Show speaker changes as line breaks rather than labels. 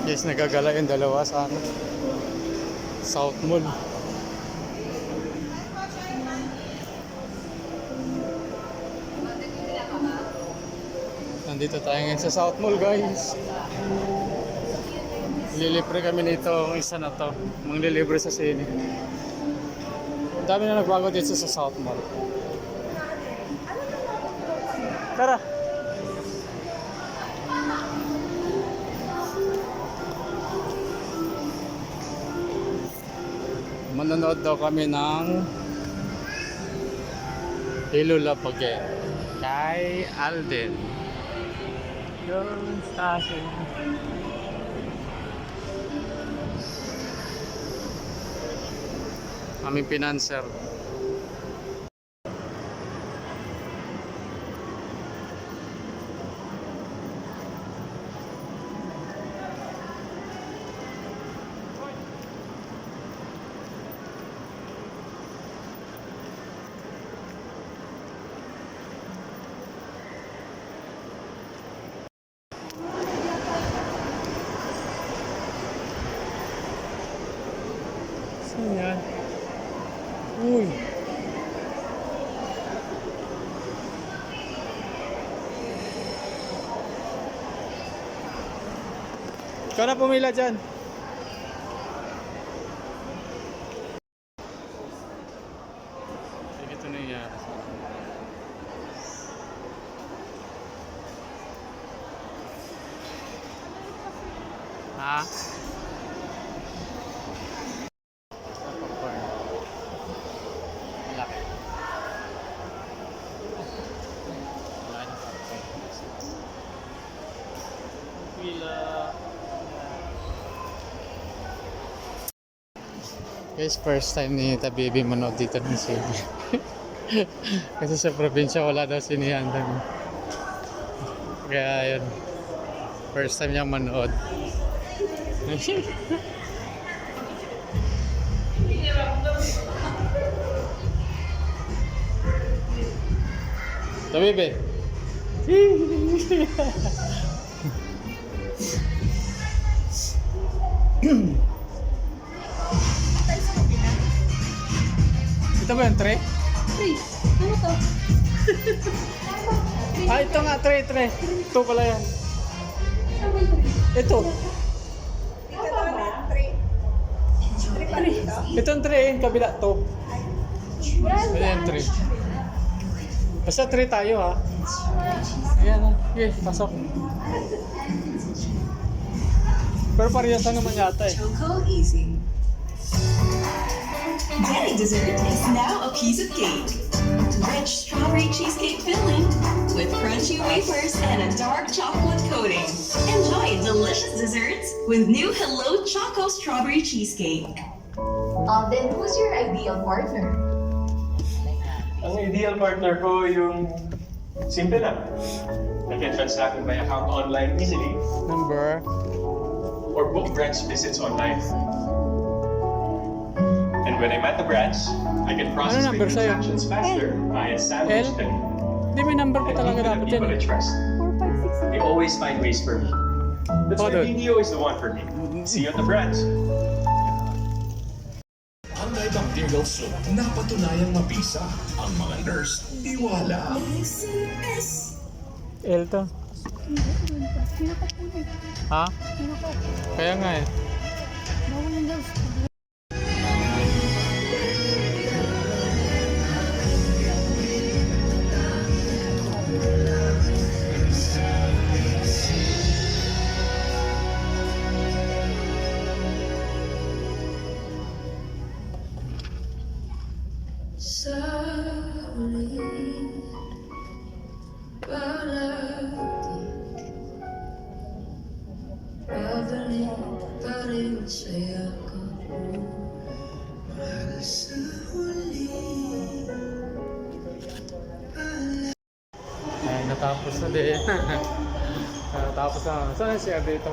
Yes, nagagala yung dalawa sa ano, South Mall. Nandito tayo ngayon sa South Mall, guys. Lilibre kami nito ang isa na to. Manglilibre sa sine. Ang dami na nagbago dito sa South Mall. Tara! Manonood daw kami ng Hilula Again kay Alden. Yung station. Aming pinanser. Saan yan? Uy! Ikaw na pumila dyan. Sige, ito na yan. Ha? Guys, first time ni Tita Baby manood dito ng sine. Kasi sa probinsya wala daw sinihan doon. Kaya yun, first time niyang manood. Tita Baby! Ito ba yung tray?
Three. Ano to?
Ah, ito nga, tray. Ito pala yan.
Ano ba yung three?
Ito.
Ito ba? Three. Three pa rin ito?
Itong tray, yung kabila to. Ayan yung tray. Basta tray tayo ha. Ayan ha. Okay, pasok. Pero parehas na naman yata eh.
Choco Easy. Any dessert is now a piece of cake. Rich strawberry cheesecake filling with crunchy wafers and a dark chocolate coating. Enjoy delicious desserts with new Hello Choco Strawberry Cheesecake.
Then who's your ideal partner?
Ang ideal partner ko yung simple lang. I can transact with my account online easily
Number.
or book branch visits online. And when I'm at the branch, I can process my
number sa'yo?
transactions faster via Sandwich
L?
Pay.
Hindi, may number pa
And
talaga
even the
dapat
people
yan
I
eh.
trust,
4, 5, 6,
they always find ways for me. That's why
Hold on.
BDO is the one for me. See you at the branch.
Ang Nightingale Soup, napatunayang mabisa. Ang mga nurse, iwala.
L to. Ha? Kaya nga eh. Ay, natapos na din. Natapos na. Saan siya dito?